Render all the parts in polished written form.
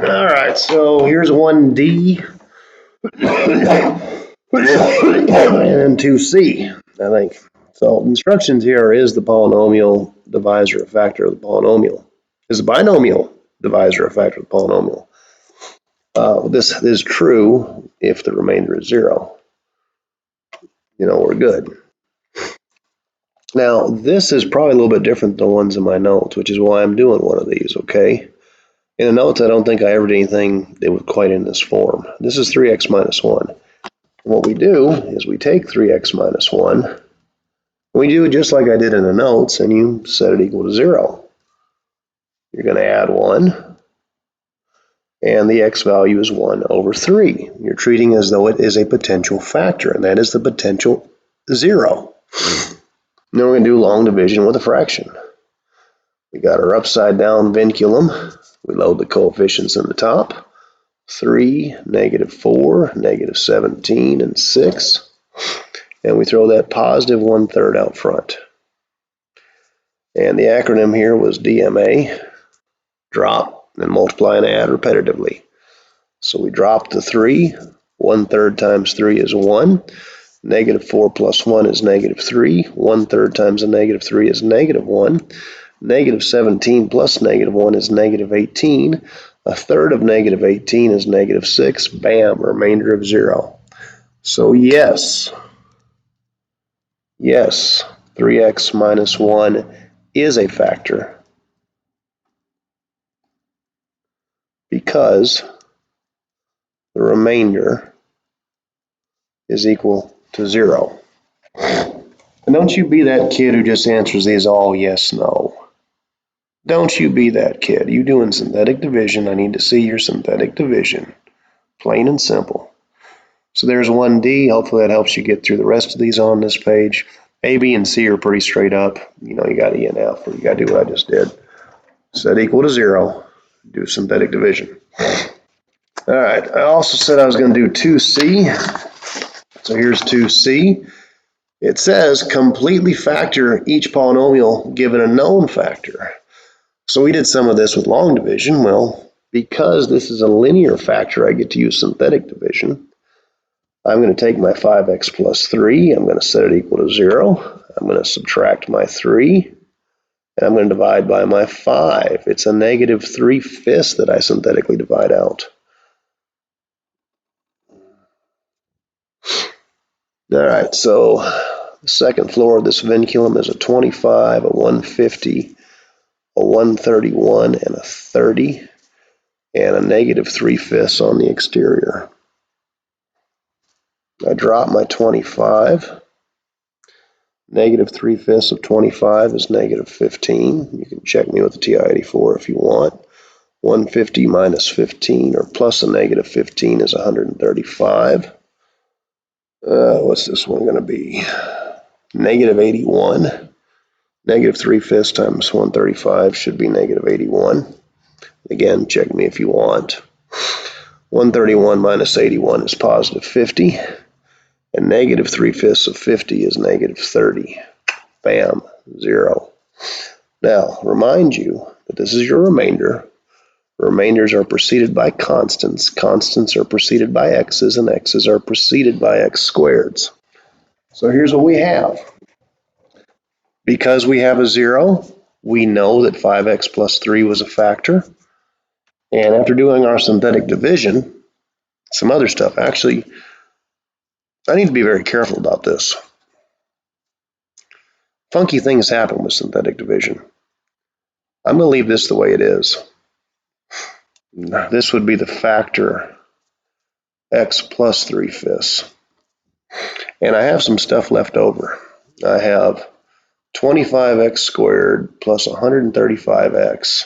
All right, so here's 1D and 2C, I think. So instructions here is the polynomial divisor or factor of the polynomial. Is the binomial divisor or factor of the polynomial. This is true if the remainder is 0. We're good. Now, this is probably a little bit different than the ones in my notes, which is why I'm doing one of these, okay? In the notes, I don't think I ever did anything that was quite in this form. This is 3x minus 1. What we do is we take 3x minus 1, we do it just like I did in the notes, and you set it equal to 0. You're going to add 1, and the x value is 1 over 3. You're treating as though it is a potential factor, and that is the potential 0. Now we're going to do long division with a fraction. We got our upside down vinculum. We load the coefficients in the top. 3, -4, -17, and 6. And we throw that positive 1/3 out front. And the acronym here was DMA, drop, and multiply and add repetitively. So we drop the 3. 1/3 times 3 is 1. -4 plus 1 is -3. 1/3 times a -3 is -1. -17 plus -1 is -18. 1/3 of -18 is -6. Bam, remainder of 0. So yes, 3x minus 1 is a factor because the remainder is equal to 0. And don't you be that kid who just answers these all yes, no. Don't you be that kid. You doing synthetic division. I need to see your synthetic division. Plain and simple. So there's 1D. Hopefully that helps you get through the rest of these on this page. A, B, and C are pretty straight up. You got E and F, or you got to do what I just did. Set equal to 0. Do synthetic division. All right. I also said I was going to do 2C. So here's 2C. It says completely factor each polynomial given a known factor. So we did some of this with long division. Well, because this is a linear factor, I get to use synthetic division. I'm going to take my 5x plus 3. I'm going to set it equal to 0. I'm going to subtract my 3. And I'm going to divide by my 5. It's a -3/5 that I synthetically divide out. All right, so the second floor of this vinculum is a 25, a 150, a 131, and a 30, and a -3/5 on the exterior. I drop my 25. -3/5 of 25 is -15. You can check me with the TI-84 if you want. 150 minus 15 or plus a -15 is 135. What's this one going to be? -81. -3/5 times 135 should be -81. Again, check me if you want. 131 minus 81 is positive 50. And -3/5 of 50 is -30. Bam, 0. Now, remind you that this is your remainder. Remainders are preceded by constants. Constants are preceded by x's, and x's are preceded by x squareds. So here's what we have. Because we have a 0, we know that 5x plus 3 was a factor. And after doing our synthetic division, some other stuff. Actually, I need to be very careful about this. Funky things happen with synthetic division. I'm going to leave this the way it is. This would be the factor x plus 3/5. And I have some stuff left over. I have 25x squared plus 135x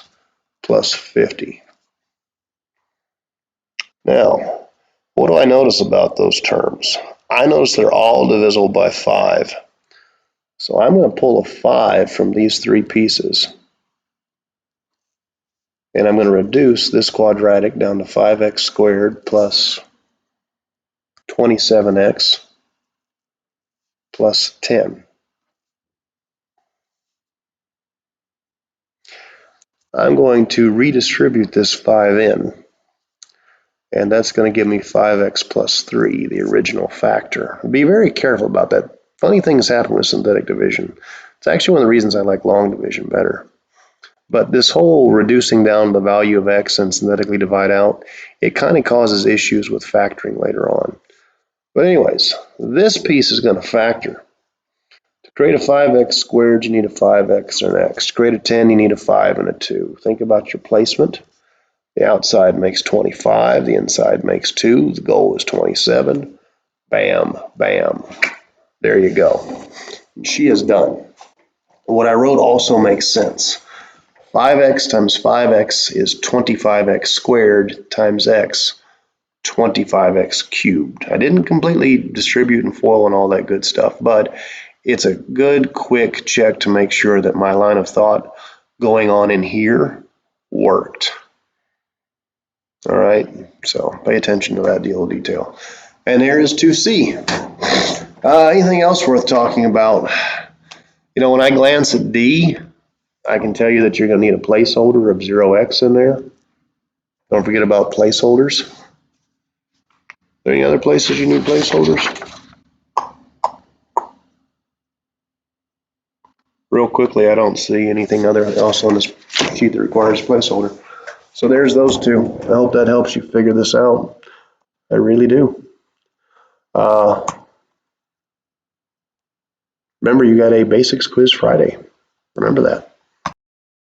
plus 50. Now, what do I notice about those terms? I notice they're all divisible by 5. So I'm going to pull a 5 from these three pieces. And I'm going to reduce this quadratic down to 5x squared plus 27x plus 10. I'm going to redistribute this 5 in. And that's going to give me 5x plus 3, the original factor. Be very careful about that. Funny things happen with synthetic division. It's actually one of the reasons I like long division better. But this whole reducing down the value of x and synthetically divide out, it kind of causes issues with factoring later on. But anyways, this piece is going to factor. To create a 5x squared, you need a 5x and an x. To create a 10, you need a 5 and a 2. Think about your placement. The outside makes 25, the inside makes 2, the goal is 27. Bam, bam. There you go. She is done. What I wrote also makes sense. 5x times 5x is 25x squared times x, 25x cubed. I didn't completely distribute and FOIL and all that good stuff, but it's a good, quick check to make sure that my line of thought going on in here worked. All right, so pay attention to that deal of detail. And there is 2C. Anything else worth talking about? You know, when I glance at D, I can tell you that you're going to need a placeholder of 0x in there. Don't forget about placeholders. Are there any other places you need placeholders? Real quickly, I don't see anything else on this sheet that requires placeholder. So there's those two. I hope that helps you figure this out. I really do. Remember, you got a basics quiz Friday. Remember that.